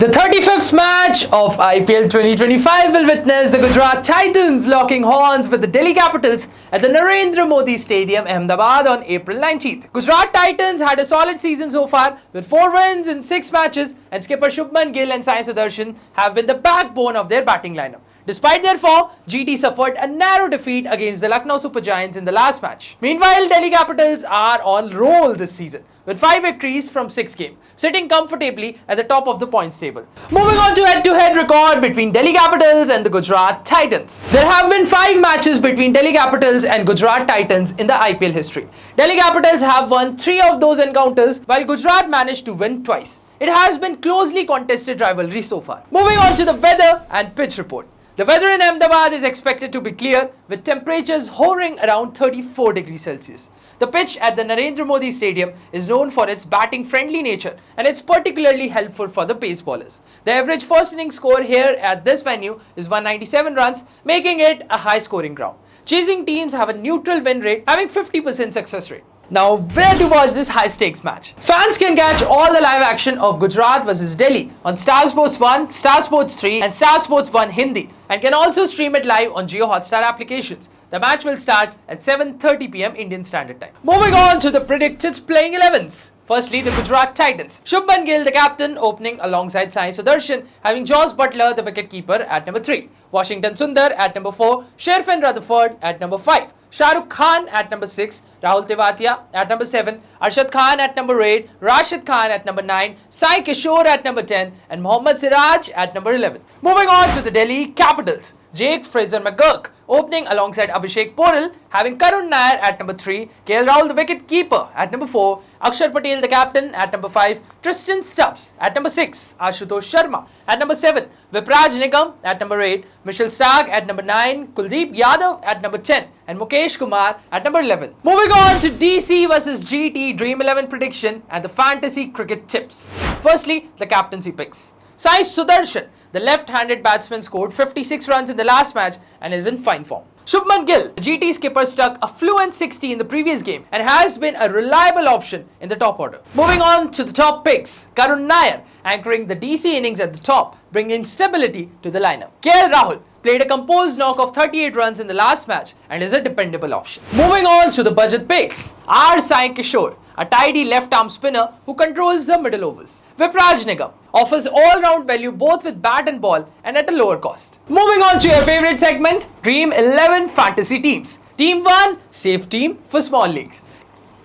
The 35th match of IPL 2025 will witness the Gujarat Titans locking horns with the Delhi Capitals at the Narendra Modi Stadium, Ahmedabad on April 19th. Gujarat Titans had a solid season so far with 4 wins in 6 matches, and skipper Shubman Gill and Sai Sudarshan have been the backbone of their batting lineup. Despite their form, GT suffered a narrow defeat against the Lucknow Super Giants in the last match. Meanwhile, Delhi Capitals are on roll this season with 5 victories from 6 games, sitting comfortably at the top of the points table. Moving on to head-to-head record between Delhi Capitals and the Gujarat Titans. There have been 5 matches between Delhi Capitals and Gujarat Titans in the IPL history. Delhi Capitals have won 3 of those encounters, while Gujarat managed to win twice. It has been closely contested rivalry so far. Moving on to the weather and pitch report. The weather in Ahmedabad is expected to be clear, with temperatures hovering around 34 degrees Celsius. The pitch at the Narendra Modi Stadium is known for its batting-friendly nature, and it's particularly helpful for the pace bowlers. The average first innings score here at this venue is 197 runs, making it a high-scoring ground. Chasing teams have a neutral win rate, having 50% success rate. Now, where to watch this high-stakes match? Fans can catch all the live action of Gujarat vs Delhi on Star Sports 1, Star Sports 3 and Star Sports 1 Hindi, and can also stream it live on Jio Hotstar applications. The match will start at 7:30 p.m. Indian Standard Time. Moving on to the predicted playing 11s. Firstly, the Gujarat Titans. Shubman Gill, the captain, opening alongside Sai Sudarshan, having Jos Buttler, the wicketkeeper, at number 3. Washington Sundar at number 4. Sherfan Rutherford at number 5. Shah Rukh Khan at number 6, Rahul Tewatia at number 7, Arshad Khan at number 8, Rashid Khan at number 9, Sai Kishore at number 10 and Mohammad Siraj at number 11. Moving on to the Delhi Capitals. Jake Fraser McGurk opening alongside Abhishek Porel, having Karun Nair at number 3, KL Rahul the wicket keeper at number 4, Akshar Patel the captain at number 5, Tristan Stubbs at number 6, Ashutosh Sharma at number 7, Vipraj Nigam at number 8, Mitchell Starc at number 9, Kuldeep Yadav at number 10 and Mukesh Kumar at number 11. Moving on to DC vs GT Dream 11 prediction and the fantasy cricket tips. Firstly, the captaincy picks. Sai Sudarshan, the left-handed batsman, scored 56 runs in the last match and is in fine form. Shubman Gill, the GT skipper, struck a fluent 60 in the previous game and has been a reliable option in the top order. Moving on to the top picks, Karun Nair anchoring the DC innings at the top, bringing stability to the lineup. KL Rahul played a composed knock of 38 runs in the last match and is a dependable option. Moving on to the budget picks, Sai Kishore, a tidy left-arm spinner who controls the middle overs. Vipraj Nigam offers all-round value both with bat and ball and at a lower cost. Moving on to your favorite segment, Dream 11 Fantasy Teams. Team 1, safe team for small leagues.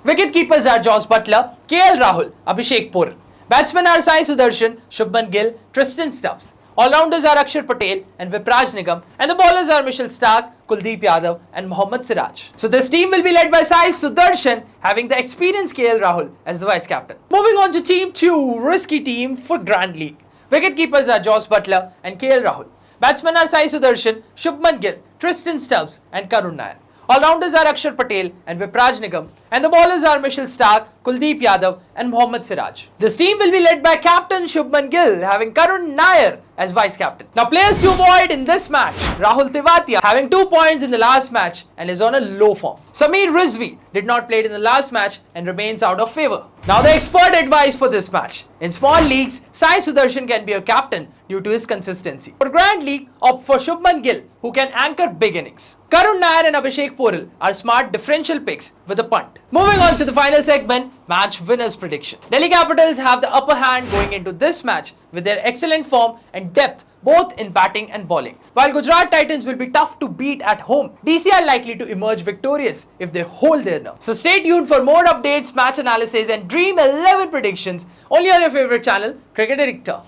Wicket keepers are Jos Buttler, KL Rahul, Abhishek Porel. Batsmen are Sai Sudarshan, Shubman Gill, Tristan Stubbs. All-rounders are Akshar Patel and Vipraj Nigam, and the bowlers are Mitchell Starc, Kuldeep Yadav and Mohammad Siraj. So this team will be led by Sai Sudarshan, having the experienced KL Rahul as the vice captain. Moving on to Team 2, risky team for Grand League. Wicket keepers are Jos Buttler and KL Rahul. Batsmen are Sai Sudarshan, Shubman Gill, Tristan Stubbs and Karun Nair. All-rounders are Akshar Patel and Vipraj Nigam, and the bowlers are Mitchell Starc, Kuldeep Yadav and Mohammad Siraj. This team will be led by captain Shubman Gill, having Karun Nair as vice captain. Now, players to avoid in this match: Rahul Tewatia, having 2 points in the last match and is on a low form. Samir Rizvi did not play in the last match and remains out of favour. Now, the expert advice for this match: in small leagues, Sai Sudarshan can be a captain due to his consistency. For Grand League, opt for Shubman Gill, who can anchor big innings. Karun Nair and Abhishek Porel are smart differential picks with a punt. Moving on to the final segment, match winners prediction. Delhi Capitals have the upper hand going into this match with their excellent form and depth both in batting and bowling. While Gujarat Titans will be tough to beat at home, DC are likely to emerge victorious if they hold their nerve. So stay tuned for more updates, match analysis and Dream 11 predictions only on your favorite channel, Cricket Addictor.